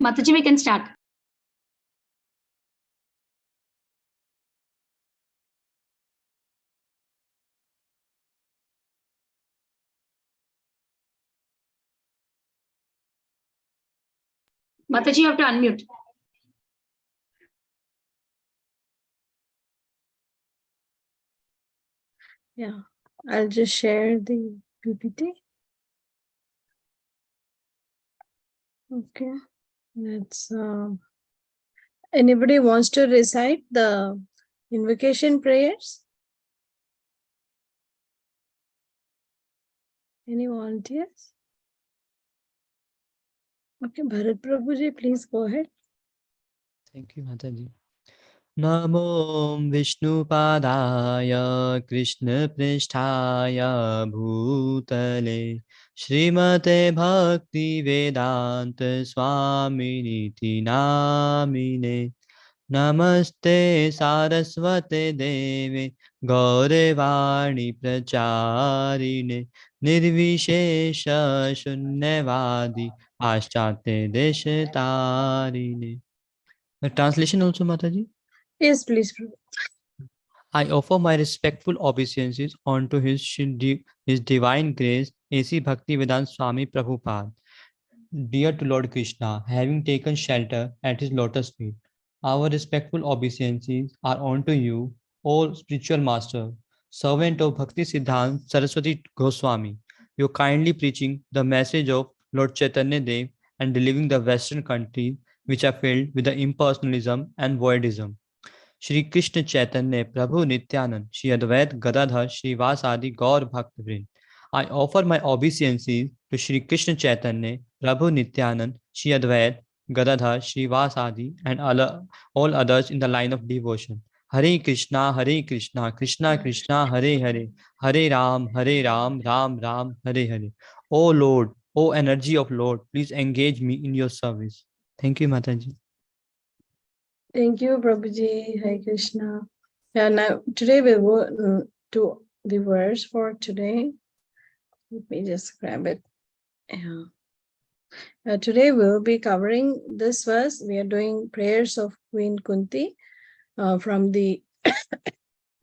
Mataji, we can start. Mataji, you have to unmute. Yeah, I'll just share the PPT. Okay, let's. Anybody wants to recite the invocation prayers? Any volunteers? Okay, Bharat Prabhuji, please go ahead. Thank you, Mataji. Namo Vishnupadaya Krishna Pristhaya Bhutale Srimate Bhakti Vedanta Swaminiti Namine Namaste Saraswate Deve Gaurevani Pracharine Nirvishesha Shunyavadi Paschate Deshatarine. The translation also, Mataji? Yes, please. I offer my respectful obeisances unto His Divine Grace, A.C. Bhaktivedanta Swami Prabhupada, dear to Lord Krishna, having taken shelter at his lotus feet. Our respectful obeisances are unto you, O spiritual master, servant of Bhakti Siddhanta Saraswati Goswami. You kindly preaching the message of Lord Chaitanya Dev and delivering the Western countries which are filled with the impersonalism and voidism. Shri Krishna Chaitanya Prabhu Nityanand, Shri Advait Gadadhar Srivasadi Gaur Bhaktavrind. I offer my obeisances to Shri Krishna Chaitanya Prabhu Nityanand, Shri Advait Gadadhar Srivasadi and all others in the line of devotion. Hare Krishna, Krishna Krishna, Hare Hare, Hare Ram, Ram Ram, Hare Hare. O Lord, O energy of Lord, please engage me in your service. Thank you, Mataji. Thank you, Prabhuji. Hare Krishna. Yeah, now today we'll go to the verse for today. Let me just grab it. Yeah. Today we'll be covering this verse. We are doing prayers of Queen Kunti from the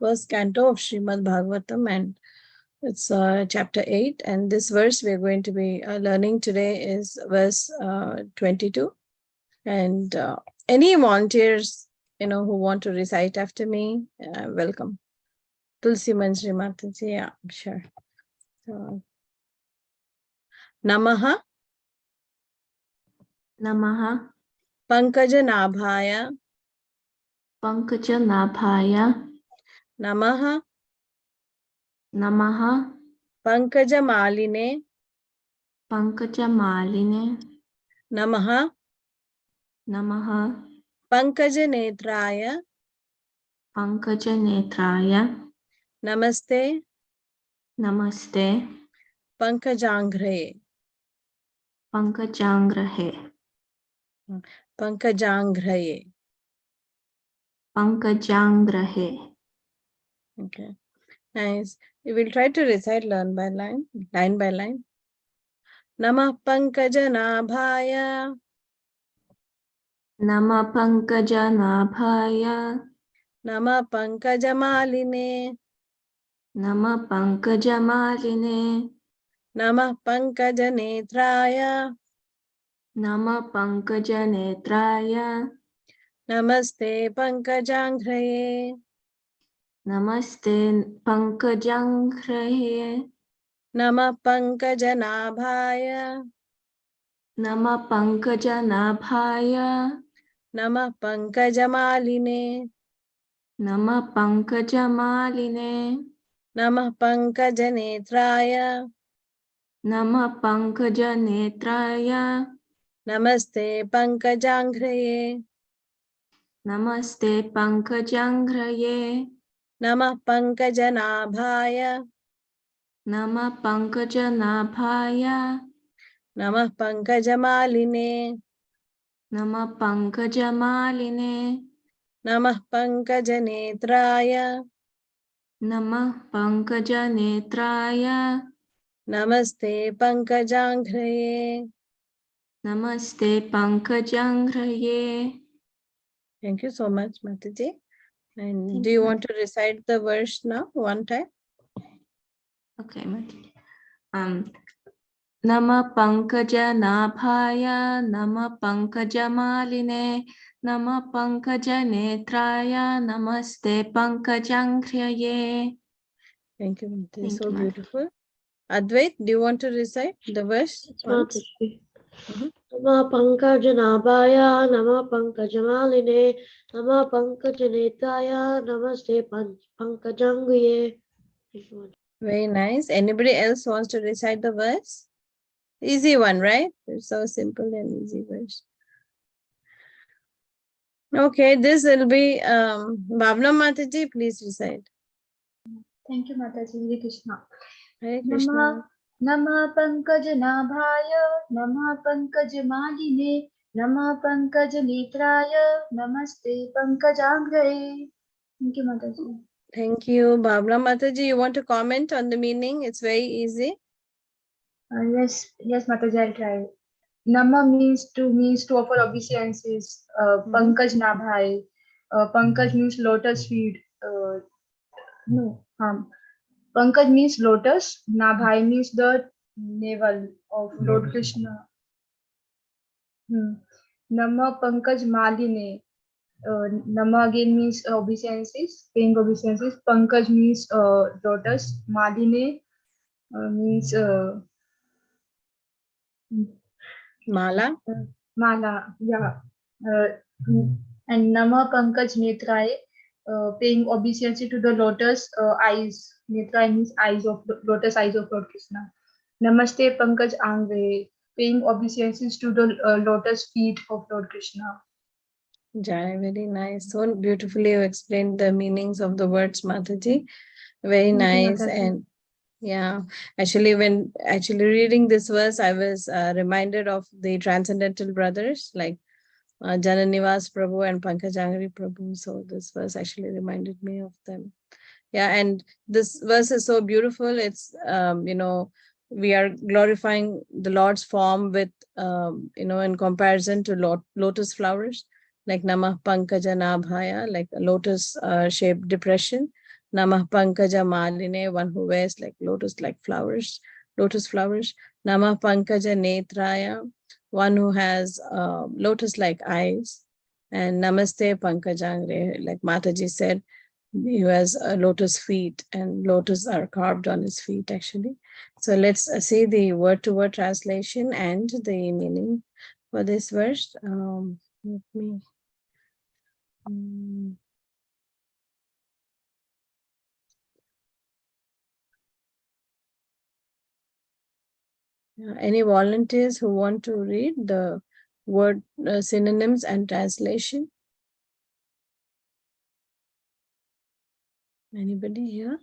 first canto of Srimad Bhagavatam, and it's chapter 8. And this verse we're going to be learning today is verse 22. And any volunteers, who want to recite after me, welcome. Tulsi Manjri Mataji, yeah, sure. So, Namaha. Namaha. Pankaja Nabhaya. Pankaja Nabhaya. Namaha. Namaha. Pankaja Maline. Pankaja Maline. Namaha. Namaha. Pankaja Netraya. Pankaja Netraya. Namaste. Namaste. Pankajangre. Pankajangrahe. Pankajangre. Pankajangrahe. Okay, nice. We will try to recite line by line. Namah Pankaja Nabhaya. Nama Pankaja Nabhaya. Nama Pankaja Maline. Nama Pankaja Maline. Nama Pankaja Netraya. Nama Pankaja Netraya. Namaste Pankajangre. Namaste Pankajangrahe. Nama Pankaja Nabhaya. Nama Pankaja Nabhaya. Nama Pankaja Maline. Nama Pankaja Maline. Nama Pankaja Netraya. Nama Pankaja Netraya. Namaste Pankajangre. Namaste Pankajangraye. Nama Pankaja Nabhaya. Nama Pankaja Nabhaya. Nama Pankaja Maline. Nama Pankaja Maline. Nama Pankaja Netraya. Nama Pankaja Netraya. Namaste Pankajangre. Namaste Pankajangraye. Thank you so much, Mataji. And Thank do you you, want to recite the verse now, one time? Okay, Mataji. Nama Pankaja Nabhaya, Nama Pankaja Maline, Nama Pankaja Netraya, Namaste Pankajangraye. Thank you, Mataji. Thank So you, Mataji. beautiful. Advait, do you want to recite the verse once? Nama Pankajanaಭಾಯ Nama Pankajamaline Nama Pankajanetaya Namaste Pankajanguye. Very nice. Anybody else wants to recite the verse? Easy one, right? It's so simple and easy verse. Okay, this will be Bhavna Mataji, please recite. Thank you, Mataji. Hare Krishna. Hare Krishna. Nama Pankajanaಭಾಯ Nama Pankajamaline Nama Pankajanetraya Namaste Pankajangraye. Thank you, Mataji. Thank you. Bhavna Mataji, you want to comment on the meaning? It's very easy. Yes, Mataji, I'll try. Nama means to offer obeisances. Pankaj Nabhai. Pankaj means lotus feet. Pankaj means lotus. Nabhai means the navel of Lord Krishna. Nama Pankaj Maline. Nama again means obeisances, paying obeisances. Pankaj means lotus. Maline means Mala. Mala. Yeah. And Nama Pankaj Netraye, paying obeisance to the lotus eyes. Netraye means eyes of lotus eyes of Lord Krishna. Namaste Pankaj Angre, paying obeisances to the lotus feet of Lord Krishna. Jai, very nice. So beautifully you explained the meanings of the words, Mataji. Very Thank you, nice. Mataji. And yeah, when reading this verse, I was reminded of the Transcendental Brothers, like Jananivas Prabhu and Pankajangari Prabhu. So this verse actually reminded me of them. Yeah, and this verse is so beautiful. It's, we are glorifying the Lord's form with, in comparison to lotus flowers, like Namah Pankaja Nabhaya, like a lotus shaped depression. Namah Pankaja Maline, one who wears like lotus flowers. Namah Pankaja Netraya, one who has lotus-like eyes. And Namaste Pankajangre, like Mataji said, he has lotus feet, and lotus are carved on his feet actually. So let's see the word-to-word translation and the meaning for this verse. Let me. Any volunteers who want to read the word synonyms and translation? Anybody here?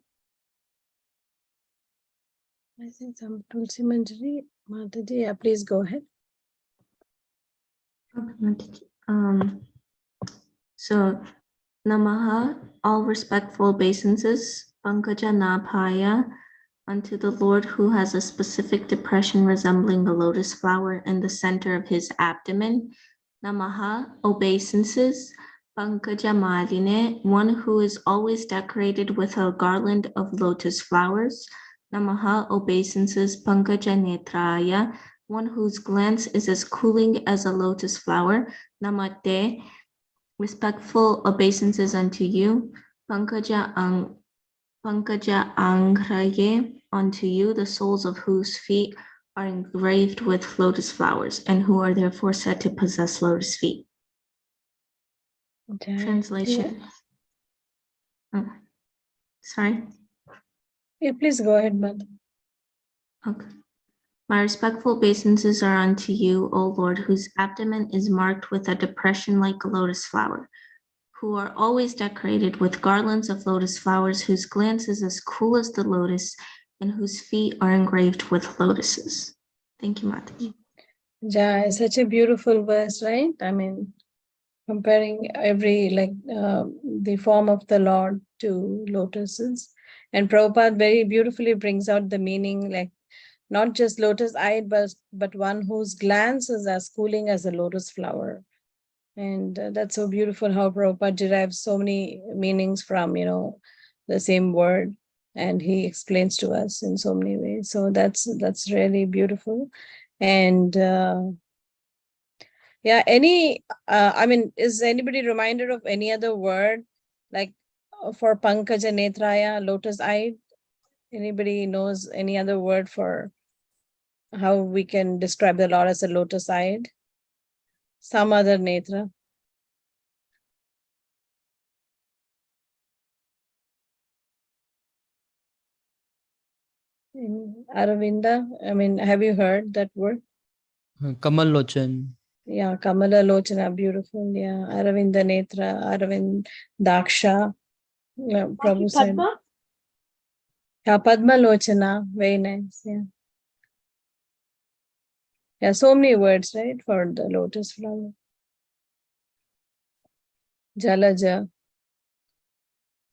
I think some Tulsi Manjari, Mataji, yeah, please go ahead. Okay, Mataji. So Namaha, all respectful obeisances, Pankaja Nabhaya, unto the Lord who has a specific depression resembling a lotus flower in the center of his abdomen. Namaha, obeisances, Pankaja Maline, one who is always decorated with a garland of lotus flowers. Namaha, obeisances, Pankaja Netraya, one whose glance is as cooling as a lotus flower. Namate, respectful obeisances unto you. Pankaja Anghraye, unto you, the soles of whose feet are engraved with lotus flowers, and who are therefore said to possess lotus feet. Okay. Translation. Oh, sorry. Yeah, please go ahead, Mother. Okay. My respectful obeisances are unto you, O Lord, whose abdomen is marked with a depression like a lotus flower, who are always decorated with garlands of lotus flowers, whose glance is as cool as the lotus, and whose feet are engraved with lotuses. Thank you, Mataji. Jai, such a beautiful verse, right? I mean, comparing every, the form of the Lord to lotuses. And Prabhupada very beautifully brings out the meaning, like not just lotus-eyed, but one whose glance is as cooling as a lotus flower. And that's so beautiful how Prabhupada derives so many meanings from, the same word, and he explains to us in so many ways. So that's really beautiful. And yeah, is anybody reminded of any other word like for Pankaja Netraya, lotus-eyed? Anybody knows any other word for how we can describe the Lord as a lotus-eyed? Some other netra? Aravinda, have you heard that word? Kamal Lochan. Yeah, Kamala Lochana, beautiful. Yeah, Aravinda Netra, Aravind Daksha. Yeah, Prabhu said. Padma? Yeah, Padma Lochana, very nice. Yeah. Yeah, so many words, right, for the lotus flower. Jalaja.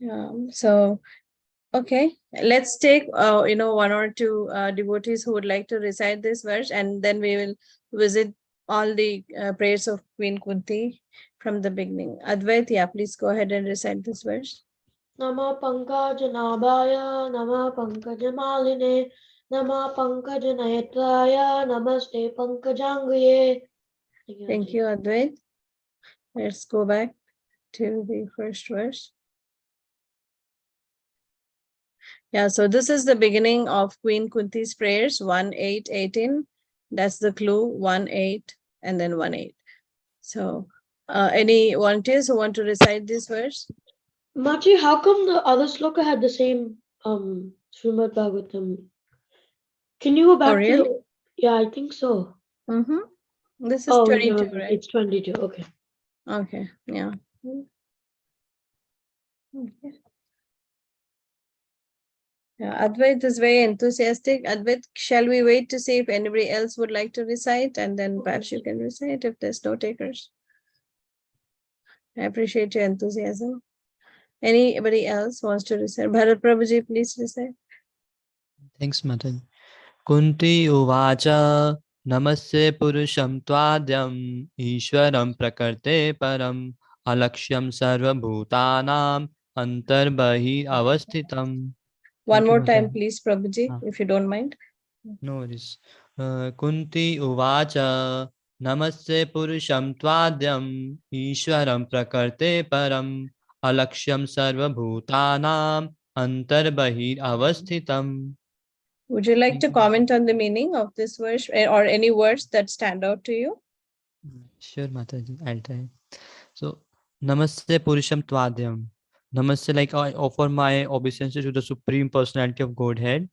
Yeah, so, okay, let's take, one or two devotees who would like to recite this verse, and then we will visit all the prayers of Queen Kunti from the beginning. Advait, yeah, please go ahead and recite this verse. Nama Pankajanaabhaya, Nama Pankajamaline, Nama Pankajanetraya, Namaste Pankajanguye. Thank you, Advait. Let's go back to the first verse. Yeah, so this is the beginning of Queen Kunti's prayers, 1-8-18. That's the clue, 1-8 and then 1-8. So any volunteers who want to recite this verse? Machi, how come the other sloka had the same Srimad Bhagavatam? Can you go back really? to? Yeah, I think so. This is 22, no, right? it's 22. Okay. Okay, yeah. Okay. Yeah, Advait is very enthusiastic. Advait, shall we wait to see if anybody else would like to recite, and then perhaps you can recite if there's no takers. I appreciate your enthusiasm. Anybody else wants to recite? Bharat Prabhuji, please recite. Thanks, Matan. Kunti uvacha namasya purusham tvadyam ishwaram prakarte param alakshyam sarva bhutanam antarbahir avasthitam. One more time, please, Prabhuji, if you don't mind. No worries. Kunti uvacha namasya purusham tvadyam ishwaram prakarte param alakshyam sarva bhutanam antarbahir avasthitam. Would you like to comment on the meaning of this verse or any words that stand out to you? Sure, Mataji, I'll try. So, Namaste Purusham Tvadyam. Namaste, like I offer my obeisance to the Supreme Personality of Godhead.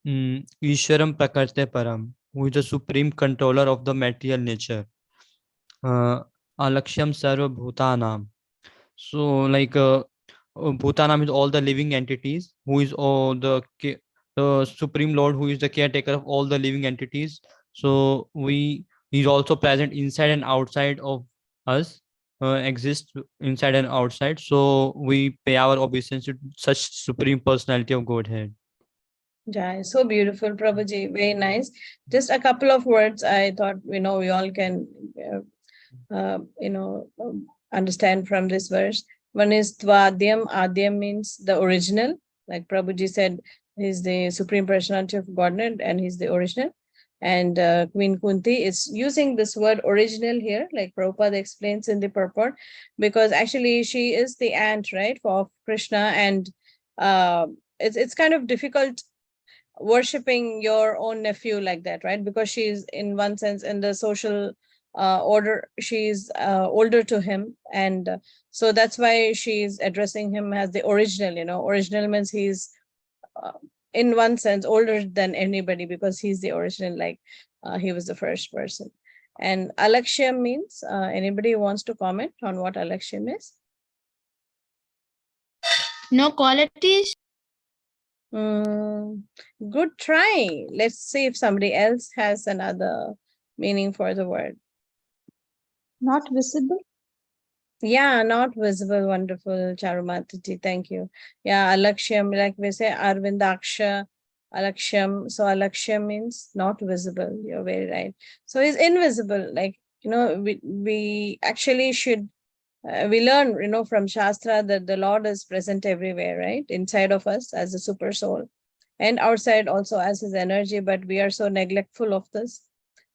Ishwaram Prakarte Param, who is the Supreme Controller of the material nature. Alaksham Sarva Bhutanam. So, like Bhutanam is all the living entities, who is all the Supreme Lord, who is the caretaker of all the living entities. So he's also present inside and outside of us, exists inside and outside. So we pay our obeisance to such Supreme Personality of Godhead. Yeah, so beautiful, Prabhuji. Very nice. Just a couple of words I thought, we all can, understand from this verse. One is Tvadyam. Adyam means the original. Like Prabhuji said, he's the Supreme Personality of Godhead and he's the original. And Queen Kunti is using this word original here, like Prabhupada explains in the purport, because actually she is the aunt, right, for Krishna. And it's kind of difficult worshipping your own nephew like that, right? Because she's in one sense in the social order, she's older to him, and so that's why she's addressing him as the original. Original means he's in one sense older than anybody because he's the original, like he was the first person. And Alakshyam means anybody who wants to comment on what Alakshyam is? No qualities. Good try. Let's see if somebody else has another meaning for the word. Not visible. Yeah, not visible. Wonderful, Charumataji. Thank you. Yeah, Alakshyam, like we say, Arvindaksha, Alakshyam. So Alakshyam means not visible. You're very right. So he's invisible. Like, we actually should, we learn, from Shastra that the Lord is present everywhere, right? Inside of us as a super soul and outside also as his energy, but we are so neglectful of this.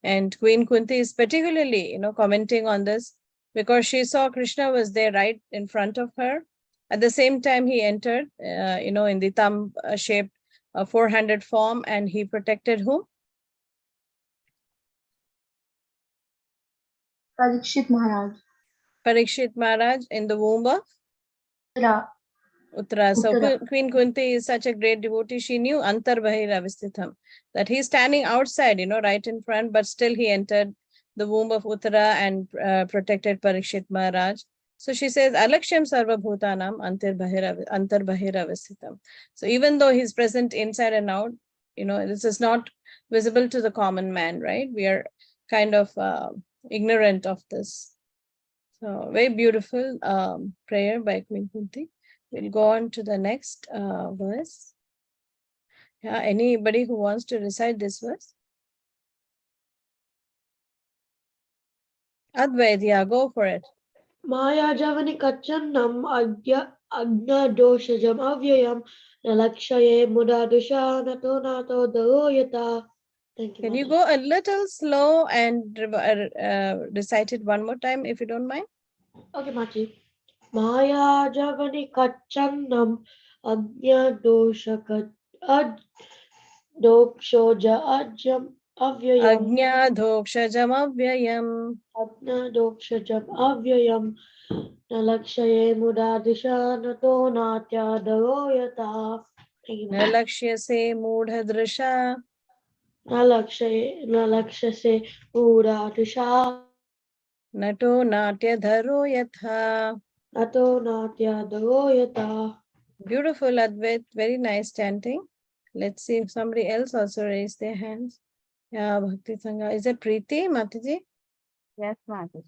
And Queen Kunti is particularly, commenting on this because she saw Krishna was there right in front of her. At the same time, he entered, in the thumb shaped 400 form, and he protected whom? Parikshit Maharaj. Parikshit Maharaj in the womb of Uttara. Uttara. So Uttara. Queen Kunti is such a great devotee. She knew Antar Bahira Vistitham, that he's standing outside, right in front, but still he entered the womb of Uttara and protected Parikshit Maharaj. So she says, Alakshyam Sarva Bhutanam Antar Bahira Vistitham. So even though he's present inside and out, this is not visible to the common man, right? We are kind of ignorant of this. So very beautiful prayer by Queen Kunti. We'll go on to the next verse. Yeah, anybody who wants to recite this verse? Advaitya, go for it. Maya Javani Kachanam Agna Doshajam Avyayam Nalakshaye Mudadusha Nato Nato Daroyata. Thank you. Can you Mataji. go a little slow and recite it one more time if you don't mind? Okay, Mataji. Maya Javani Kachanam Agnya Dokshoja Ajam Avyayam Agnya dhokshajam avyayam. Agna Dokshajam Avyayam Nalakshaye Mudadisha Nato Natya Daroyata. Thank you. Nalakshyase mudhadrisha. Nalakshase Mudadisha Nato natyadharo yatha. Nato Natya Daroyata. Beautiful, Advait. Very nice chanting. Let's see if somebody else also raised their hands. Yeah, Bhakti Sangha. Is it Preeti, Mataji? Yes, Mataji.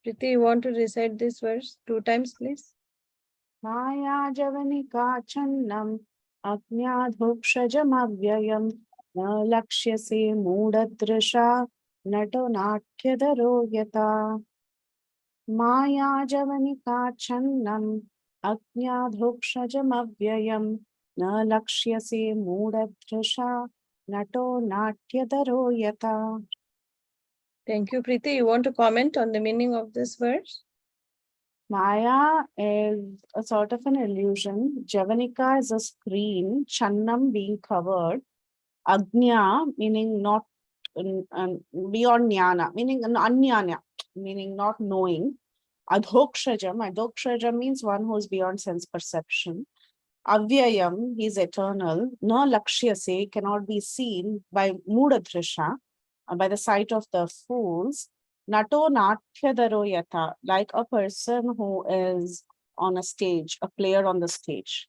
Preeti, you want to recite this verse 2 times, please? Maya Javanika Channam Agnyadhokshajamavyayam Lakshyase Mudadrisha Nato Natyadaro Yata. Maya Javanika Channam Agnyadhokshajamavyayam Lakshyase Mudadrisha Nato Natyadaro Yata. Thank you, Preeti. You want to comment on the meaning of this verse? Maya is a sort of an illusion. Javanika is a screen, Channam being covered, Agnya meaning not beyond Jnana, meaning Anyanya, meaning not knowing. Adhokshajam means one who is beyond sense perception. Avyayam, he is eternal. Na lakshyase, cannot be seen by mudadrisha, by the sight of the fools. Nato natyadaro yata, like a person who is on a stage, a player on the stage.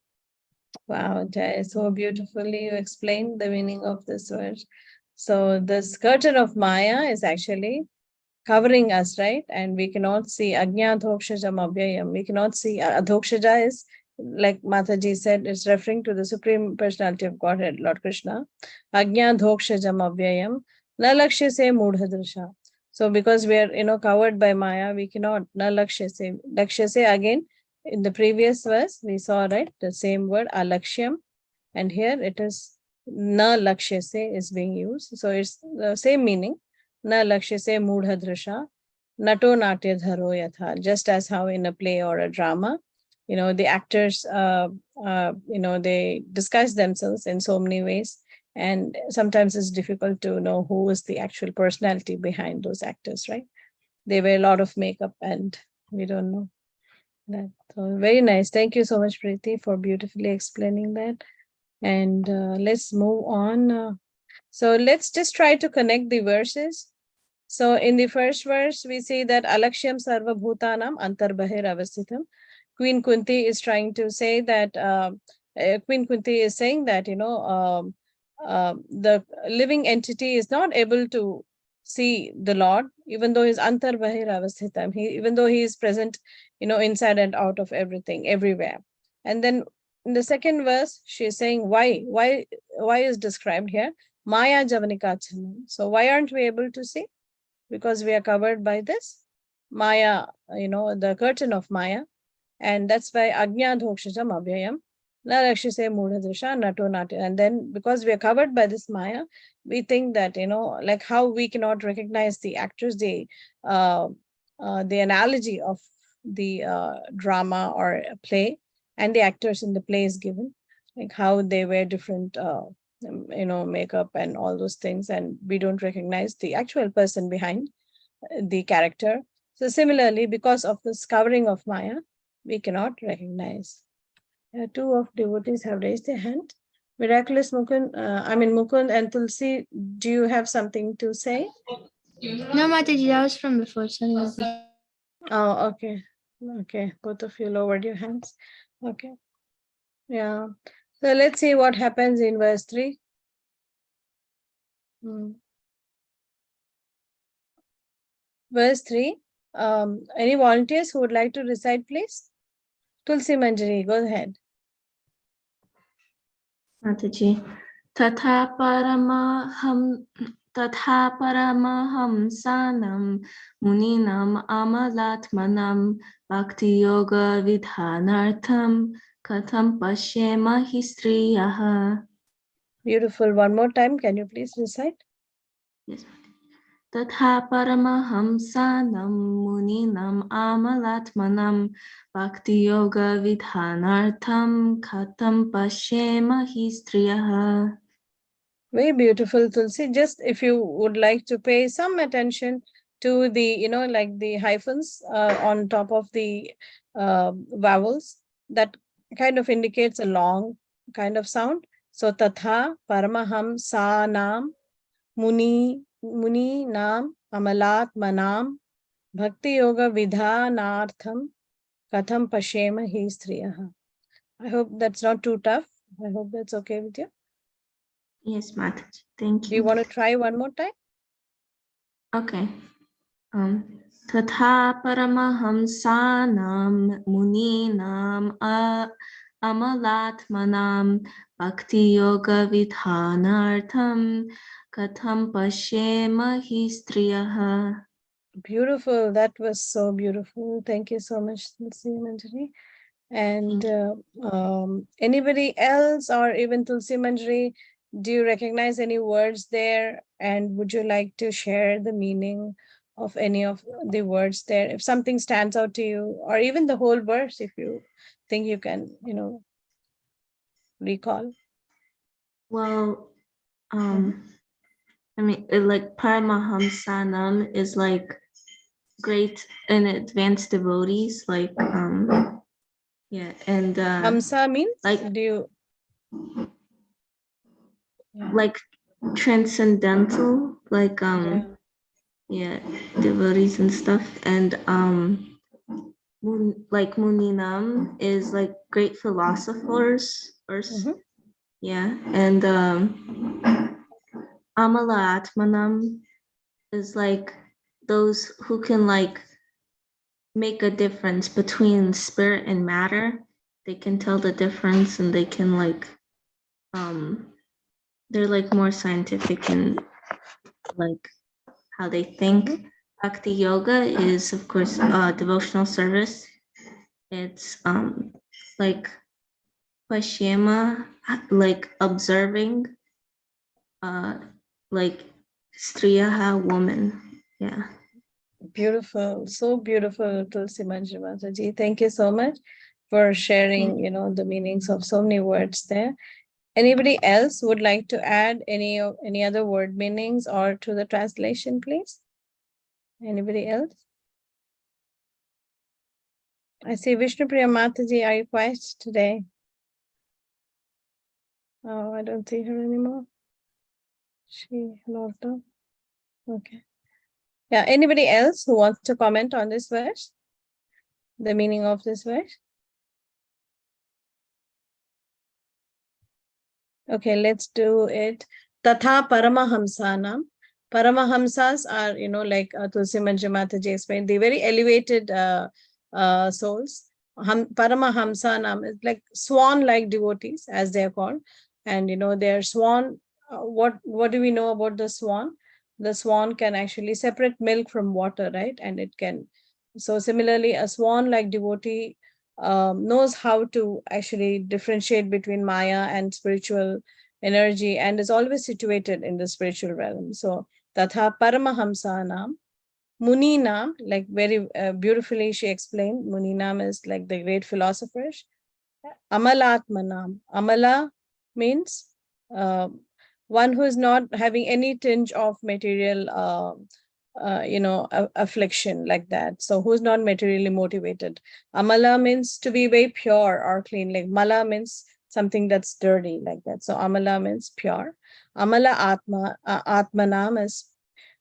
Wow, Jai, so beautifully you explained the meaning of this verse. So this curtain of Maya is actually covering us, right? And we cannot see Agnya Adhokshajam Abhyayam. We cannot see Adhokshaja is, like Mataji said, it's referring to the Supreme Personality of Godhead, Lord Krishna. Agnya Adhokshajam Abhyayam. Na lakshya se mudhadrisha. So because we are, covered by Maya, we cannot, na lakshya se. Lakshya se again, in the previous verse, we saw, right, the same word, alakshyam. And here it is, na lakshya se is being used. So it's the same meaning. Na lakshya se mudhadrisha. Nato natya dharo yatha. Just as how in a play or a drama, the actors, they disguise themselves in so many ways. And sometimes it's difficult to know who is the actual personality behind those actors, right? They wear a lot of makeup and we don't know that. So very nice. Thank you so much, Preeti, for beautifully explaining that. And let's move on. So let's just try to connect the verses. So in the first verse, we see that Alakshyam Sarva Bhutanam Antar Bahir Avasthitam. Queen Kunti is trying to say that, Queen Kunti is saying that, the living entity is not able to see the Lord, even though he's Antar Bahir Avasthitam, even though he is present, inside and out of everything, everywhere. And then in the second verse, she's saying why is described here. Maya Javanikachanam. So why aren't we able to see? Because we are covered by this Maya, the curtain of Maya. And that's why Agnya Dhokshajam Abhyayam. Narakshi say Mudhadrisha, Nato Nati. And then because we are covered by this Maya, we think that, like how we cannot recognize the actors, the analogy of the drama or play, and the actors in the play is given, like how they wear different, makeup and all those things, and we don't recognize the actual person behind the character. So similarly, because of this covering of Maya, we cannot recognize. Two of devotees have raised their hand. Miraculous Mukund, Mukund and Tulsi, do you have something to say? No, Mataji, that was from before. So Oh, okay. Okay, both of you lowered your hands. Okay. Yeah. So let's see what happens in verse 3. Verse 3. Any volunteers who would like to recite, please? Tulsi Manjari, go ahead. Mataji. Tatha paramaham muninam amalatmanam bhakti yoga vidhanartham katham pashyema histriyaha. Beautiful. One more time. Can you please recite? Yes. Tatha paramahamsanam muninam amalatmanam bhakti yoga vidhanartham katham pashyema histriyaha. Very beautiful, Tulsi. Just if you would like to pay some attention to the, like the hyphens on top of the vowels, that kind of indicates a long kind of sound. So, tatha paramaham sanam muni nam amalat manam bhakti yoga vidhanartham katham pashyema hi striyaha. I hope that's not too tough. I hope that's okay with you. Yes, Mataji. Thank you. Do you want to try one more time? Okay. Tatha paramahamsanam muninam amalatmanam bhakti yoga vidhanartham katham pashyema hi striyaha. Beautiful. That was so beautiful. Thank you so much, Tulsi Manjari. And anybody else, or even Tulsi Manjari, do you recognize any words there? And would you like to share the meaning of any of the words there? If something stands out to you, or even the whole verse, if you think you can, recall. Well, like Paramahamsanam is like great and advanced devotees, like yeah, and Hamsa means like, do you like transcendental, like yeah, devotees and stuff, and like Muninam is like great philosophers, or yeah, and Amala Atmanam is like those who can like make a difference between spirit and matter. They can tell the difference, and they can like they're like more scientific in like how they think. Bhakti yoga is of course devotional service. It's like pashyema, like observing, like striyaha, woman. Yeah. Beautiful, so beautiful, Tulsi Manjari Mataji. Thank you so much for sharing, the meanings of so many words there. Anybody else would like to add any other word meanings or to the translation, please? Anybody else? I see Vishnupriya Mataji. Are you quiet today? Oh, I don't see her anymore. She logged off. Okay. Yeah, anybody else who wants to comment on this verse? The meaning of this verse? Okay, let's do it. Tatha Paramahamsanam. Paramahamsas are, like Tulsi Manjari Mataji explained, the very elevated souls. Paramahamsanam is like swan-like devotees, as they are called. And they're swan. What do we know about the swan? The swan can actually separate milk from water, right? And it can. So similarly, a swan-like devotee knows how to actually differentiate between Maya and spiritual energy, and is always situated in the spiritual realm. So Tatha Paramahamsanam. Muninam, like very beautifully she explained, Muninam is like the great philosophers. Amalatmanam. Amala means one who is not having any tinge of material, affliction like that. So who is not materially motivated. Amala means to be very pure or clean. Like mala means something that's dirty like that. So amala means pure. Amala atmanam is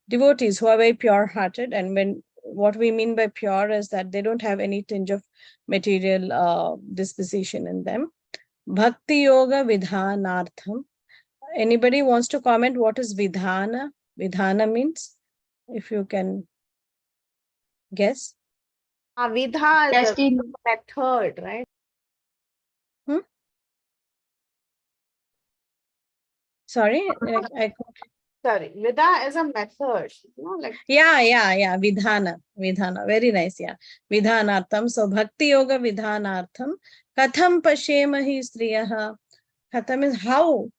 devotees who are very pure-hearted, and what we mean by pure is that they don't have any tinge of material disposition in them. Bhakti yoga vidhanartham. Anybody wants to comment what is vidhana? Vidhana means, if you can guess. Vidha is Just the in method, right? Sorry, Sorry, Vidha is a method, like yeah, vidhana, very nice, yeah, vidhanartham. So bhakti yoga vidhanartham katham pashemahi striyaha. Katham is how,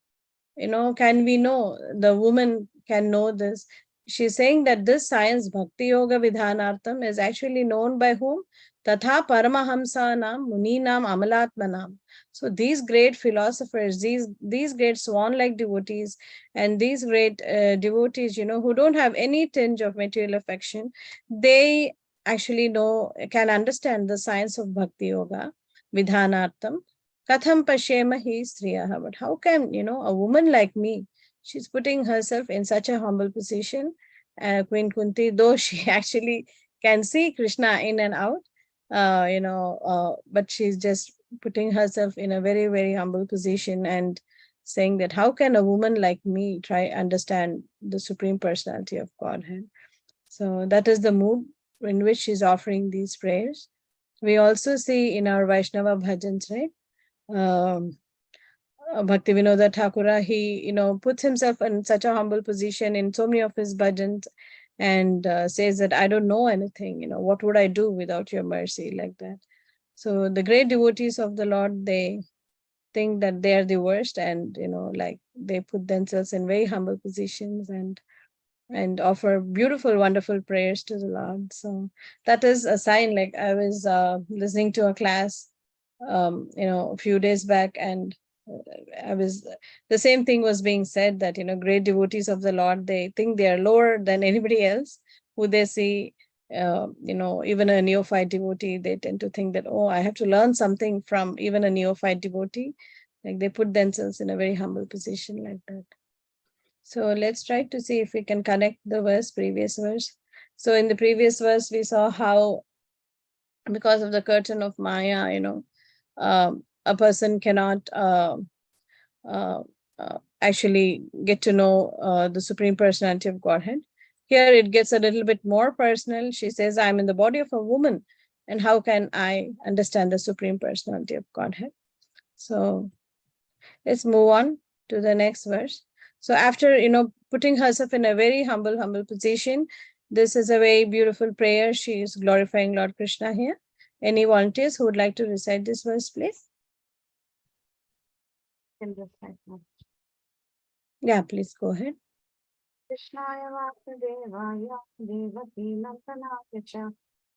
can we know, the woman can know this. She's saying that this science, Bhakti Yoga Vidhanartham, is actually known by whom? Tatha Paramahamsanam Muninam Amalatmanam. So these great philosophers, these great swan-like devotees, and these great devotees, who don't have any tinge of material affection, they actually can understand the science of Bhakti Yoga Vidhanartham. Katham pashemahi striyaha. But how can, a woman like me, she's putting herself in such a humble position. Queen Kunti, though she actually can see Krishna in and out, but she's just putting herself in a very, very humble position and saying that how can a woman like me try understand the Supreme Personality of Godhead? So that is the mood in which she's offering these prayers. We also see in our Vaishnava bhajans, right? Bhakti Vinoda Thakura, he, puts himself in such a humble position in so many of his bhajans, and says that I don't know anything, what would I do without your mercy, like that. So the great devotees of the Lord, they think that they are the worst, and, like they put themselves in very humble positions and offer beautiful, wonderful prayers to the Lord. So that is a sign. Like I was listening to a class, a few days back, and the same thing was being said, that, great devotees of the Lord, they think they are lower than anybody else who they see. Even a neophyte devotee, they tend to think that, oh, I have to learn something from even a neophyte devotee. Like they put themselves in a very humble position like that. So let's try to see if we can connect the previous verse. So in the previous verse, we saw how, because of the curtain of Maya, a person cannot actually get to know the Supreme Personality of Godhead. Here it gets a little bit more personal. She says, I'm in the body of a woman, and how can I understand the Supreme Personality of Godhead? So let's move on to the next verse. So after, putting herself in a very humble position, this is a very beautiful prayer. She is glorifying Lord Krishna here. Any volunteers who would like to recite this verse, please? Yeah, please go ahead. Krishnaya Vasudevaya Devaki Nandanaya cha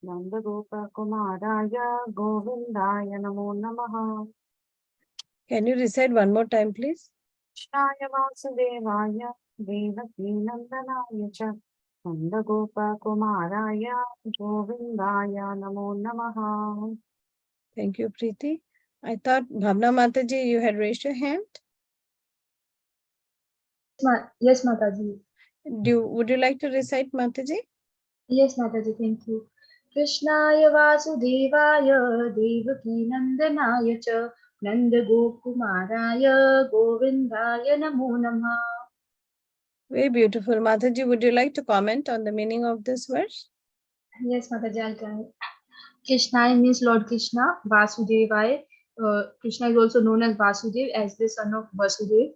Nanda Gopa Kumaraya Govindaya Namo Namaha. Can you recite one more time, please? Krishnaya Vasudevaya Devaki Nandanaya cha Nanda Gopa Kumaraya Govindaya Namo Namaha. Thank you, Preeti. I thought, Bhavna Mataji, you had raised your hand. Yes, Mataji. Would you like to recite, Mataji? Yes, Mataji, thank you. Krishnaya Vasudevaya Devaki Nandanaya cha Nanda Gokumaraya Govindaya Namo Namaha. Very beautiful. Mataji, would you like to comment on the meaning of this verse? Yes, Mataji, I'll try. Krishnaya means Lord Krishna. Vasudevaya. Krishna is also known as Vasudev, as the son of Vasudev.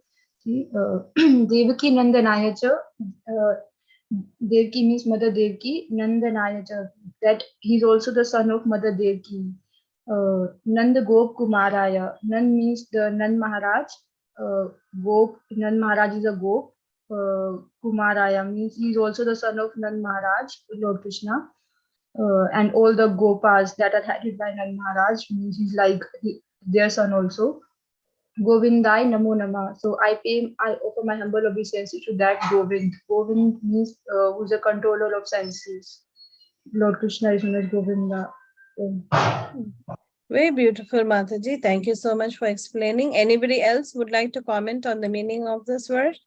Devaki Nandanaya cha. Devaki means Mother Devaki. Nandanaya cha. That he is also the son of Mother Devaki. Nanda Gop Kumaraya. Nand means the Nand Maharaj. Gop, Nand Maharaj is a Gop. Kumaraya means he is also the son of Nand Maharaj, Lord Krishna. And all the Gopas that are headed by Nand Maharaj means he's like their son also. Govindai Namo Nama. So I offer my humble obeisance to that Govind. Govind means who's the controller of senses. Lord Krishna is known as Govinda. Very beautiful, Mataji. Thank you so much for explaining. Anybody else would like to comment on the meaning of this word?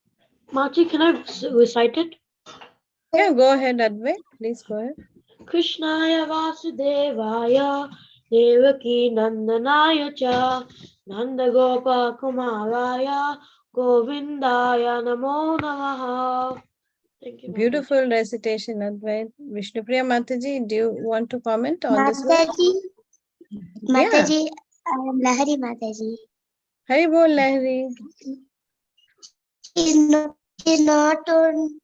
Mati, can I recite it? Yeah, go ahead, Advait. Please go ahead. Krishnaya Vasudevaya Devaki Nandanaya cha Nanda Gopa Kumaraya Govindaya Namo Namaha. Thank you. Beautiful recitation, Advait. Vishnupriya Mataji, do you want to comment on this word? Mataji, I am Lahari Mataji. Hari bol, Lahari. He is not only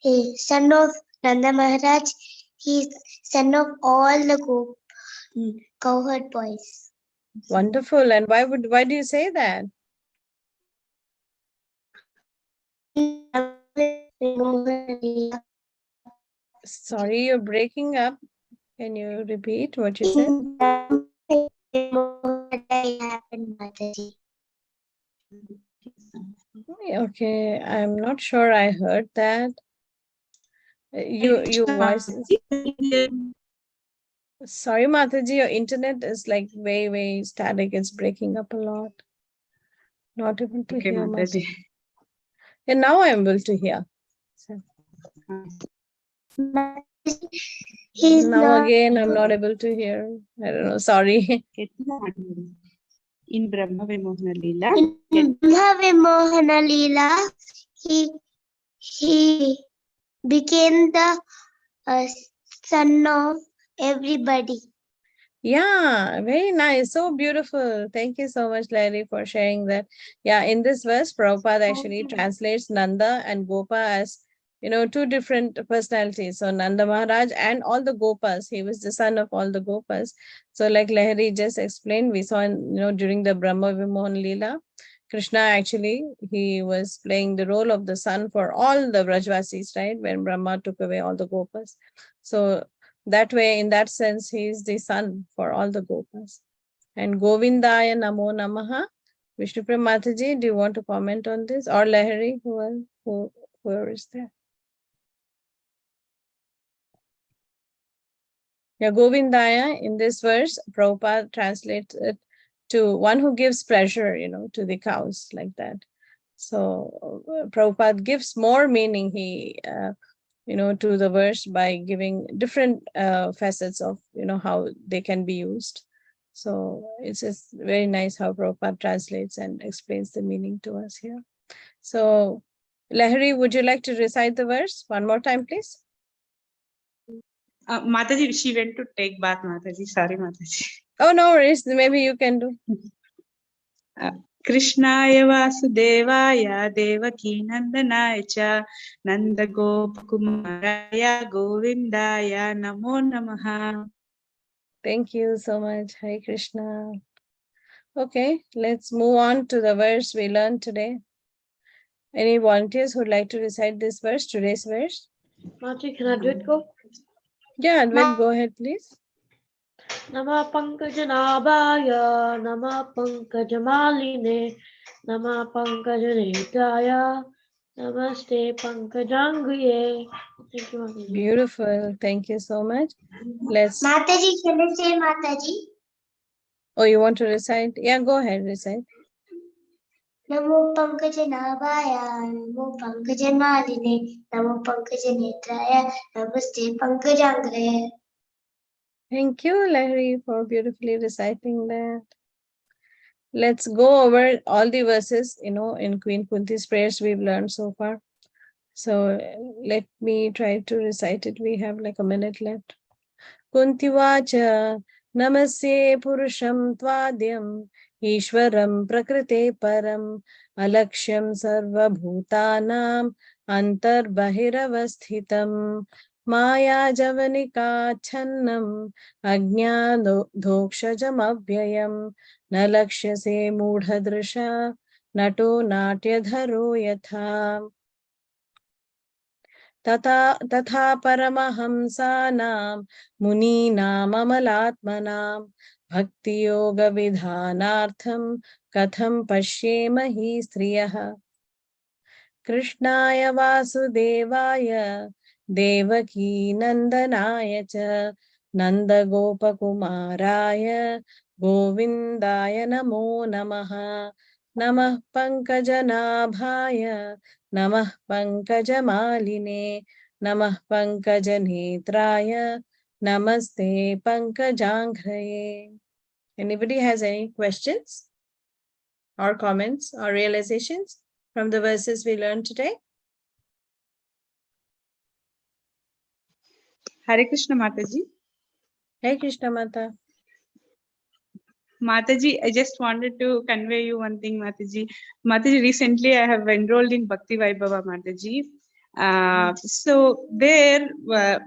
a son of Nanda Maharaj, he is son of all the cowherd boys. Wonderful. And why do you say that? Sorry, you're breaking up. Can you repeat what you said? Okay, I'm not sure I heard that. Your voice is... Sorry, Mataji, your internet is like way static. It's breaking up a lot. Not able to hear much. And now I'm able to hear. So. Now again, I'm not able to hear. I don't know. Sorry. In Brahma Vimohana Leela. In Brahma Vimohana Leela, he became the son of everybody. Yeah, very nice. So beautiful. Thank you so much, Larry, for sharing that. Yeah, in this verse, Prabhupada actually translates Nanda and Gopa as, two different personalities. So Nanda Maharaj and all the Gopas, he was the son of all the Gopas. So like Lahari just explained, we saw, during the Brahma Vimohan Leela, Krishna actually, he was playing the role of the son for all the Vrajvasis, right? When Brahma took away all the Gopas. So that way, in that sense, he is the son for all the Gopas. And Govindaya Namo Namaha. Vishnupriya Mataji, do you want to comment on this? Or Lahari, whoever is there? Yeah, Govindaya, in this verse, Prabhupada translates it to one who gives pleasure, to the cows, like that. So Prabhupada gives more meaning, to the verse by giving different facets of, how they can be used. So it's just very nice how Prabhupada translates and explains the meaning to us here. So Lahari, would you like to recite the verse one more time, please? Mataji, she went to take bath, Mataji. Sorry, Mataji. Oh, no worries. Maybe you can do. Krishnaya Vasudevaya Devaki Nandanaya cha Nanda Gopakumaraya Govindaya Namo Namaha. Thank you so much. Hare Krishna. Okay, let's move on to the verse we learned today. Any volunteers who would like to recite this verse, today's verse? Mati, can Advait go? Yeah, Advait, go ahead, please. Nama Pankajanaabhaya, Nama Pankajamaline, Nama Pankajanetaya, Namaste Pankajangriye. Thank you, Mataji. Beautiful. Thank you so much. Let's... Mataji, can I say Mataji? Oh, you want to recite? Yeah, go ahead, recite. Namo Pankajanaabhaya, Namo Pankajanmaline, Namo Pankajanetraya, Namaste Pankajangre. Thank you, Lahari, for beautifully reciting that. Let's go over all the verses, in Queen Kunti's prayers we've learned so far. So let me try to recite it. We have like a minute left. Kuntivacha Namasye Purusham Tvadyam Ishwaram Prakrite Param Alakshyam Sarva Bhutanam Antar Bahiravasthitam Maya Javanika Channam Ajna Dhokshajam Avyayam Nalakshyase Mudhadrisha Nato Natyadharo Yatha तथा परमहंसानां मुनीनाममलात्मनां भक्तियोगविधानार्थं कथं पश्येमहि स्त्रियः कृष्णाय वासुदेवाय देवकी नन्दनाय च नन्दगोपकुमाराय गोविन्दाय नमो नमः नमः पङ्कजनाभाय नमः पङ्कजमालिने नमः पङ्कजनेत्राय नमस्ते पङ्कजाङ्घ्रये. Anybody has any questions or comments or realizations from the verses we learned today? Hare Krishna Mataji. Hey Krishna Mata. Mataji, I just wanted to convey you one thing, Mataji. Mataji, recently I have enrolled in Bhakti Vaibhava, Mataji. So there, the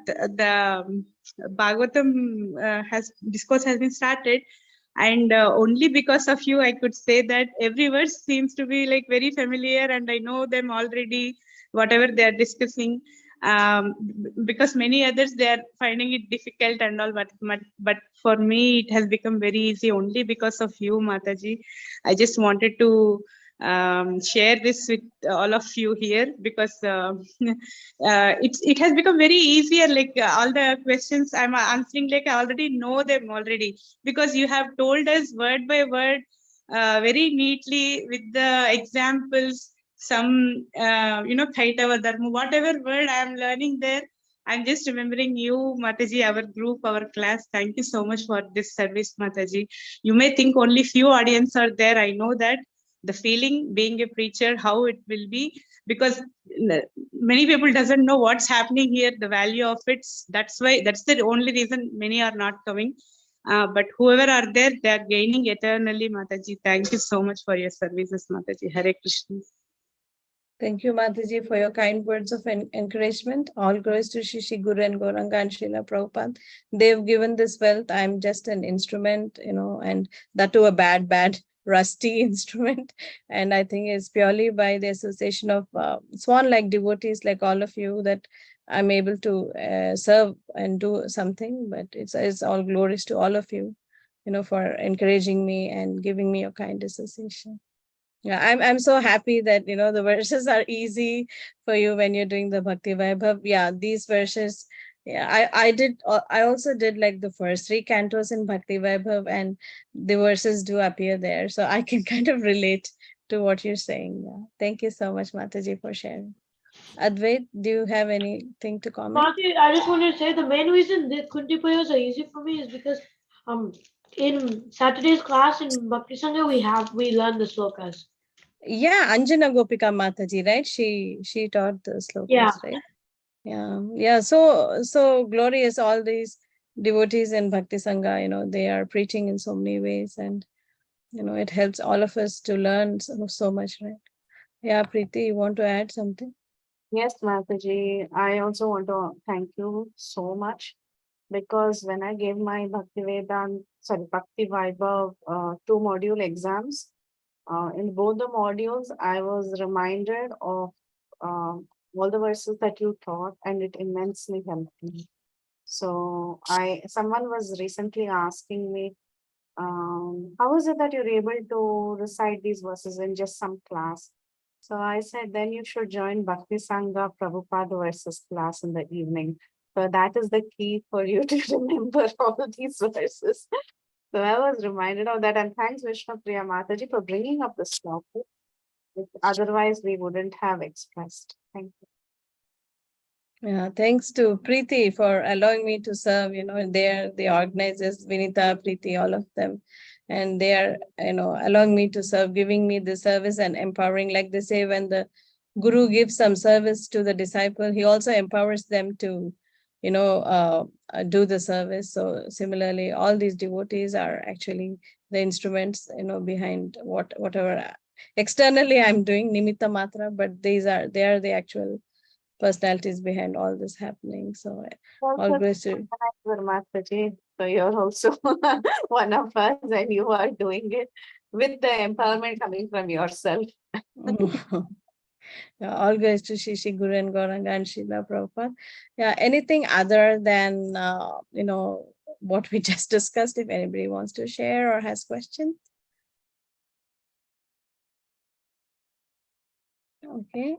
Bhagavatam discourse has been started, and only because of you, I could say that every verse seems to be like very familiar, and I know them already, whatever they are discussing. Because many others, they are finding it difficult and all, but for me it has become very easy only because of you, Mataji. I just wanted to share this with all of you here, because it has become very easier, like all the questions I'm answering, like I already know them already, because you have told us word by word very neatly with the examples. Some Kaitava Dharma, whatever word I am learning there, I'm just remembering you, Mataji, our group, our class. Thank you so much for this service, Mataji. You may think only few audience are there. I know that the feeling being a preacher, how it will be, because many people doesn't know what's happening here, the value of it. That's why, that's the only reason many are not coming. But whoever are there, they are gaining eternally, Mataji. Thank you so much for your services, Mataji. Hare Krishna. Thank you, Mataji, for your kind words of encouragement. All glories to Shishi Guru and Gauranga and Srila Prabhupada. They've given this wealth. I'm just an instrument, and that too a bad, rusty instrument. And I think it's purely by the association of swan-like devotees like all of you that I'm able to serve and do something. But it's all glories to all of you, for encouraging me and giving me your kind association. Yeah, I'm so happy that the verses are easy for you when you're doing the Bhakti Vaibhav. Yeah, these verses. Yeah, I also did like the first 3 cantos in Bhakti Vaibhav, and the verses do appear there, so I can kind of relate to what you're saying. Yeah, thank you so much, Mataji, for sharing. Advait, do you have anything to comment? Mati, I just wanted to say the main reason the Kunti Puyas are easy for me is because in Saturday's class in Bhakti Sangha we learn the slokas. Yeah, Anjana Gopika Mataji, right? She taught the slokas, Yeah. right? Yeah. So glorious, all these devotees in Bhakti Sangha, they are preaching in so many ways, and it helps all of us to learn so much, right? Yeah, Preeti, you want to add something? Yes, Mataji, I also want to thank you so much, because when I gave my Bhakti Vaibhav 2-module exams, in both the modules, I was reminded of all the verses that you taught, and it immensely helped me. So someone was recently asking me, how is it that you're able to recite these verses in just some class? So I said, then you should join Bhakti Sangha Prabhupada verses class in the evening. So that is the key for you to remember all these verses. So I was reminded of that, and thanks Vishnu Priya Mataji for bringing up this topic, which otherwise we wouldn't have expressed. Thank you. Yeah, thanks to Preeti for allowing me to serve. They're the organizers, Vinita, Preeti, all of them. And they are, allowing me to serve, giving me the service and empowering. Like they say, when the Guru gives some service to the disciple, he also empowers them to, do the service. So similarly, all these devotees are actually the instruments, behind whatever externally I'm doing, nimitta matra, but they are the actual personalities behind all this happening. So all goes to Mataji. So you're also one of us, and you are doing it with the empowerment coming from yourself. Yeah, all goes to Shishi Guru and Gauranga and Srila Prabhupada. Yeah, anything other than what we just discussed, if anybody wants to share or has questions. Okay,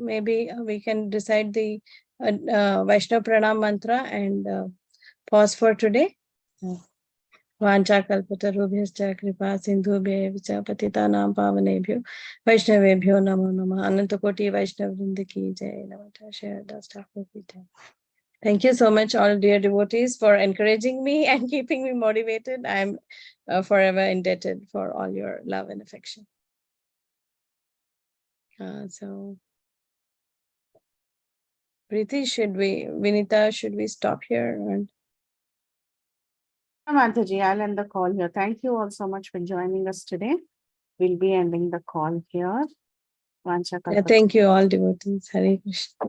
maybe we can decide the Vaishnava Pranam mantra and pause for today. वाञ्छा कल्पतरुभ्यश्च कृपा सिन्धुभ्येव च पतितानां पावनेभ्यो वैष्णवेभ्यो नमो नमः. अनंत कोटि वैष्णव वृंद की जय. नमः. Share the stuff with you. Thank you so much, all dear devotees, for encouraging me and keeping me motivated. I'm forever indebted for all your love and affection. So, Preeti, Vinita, should we stop here? And Mataji, I'll end the call here. Thank you all so much for joining us today. We'll be ending the call here. Vancha thank you, all devotees. Hare Krishna.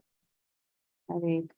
Hare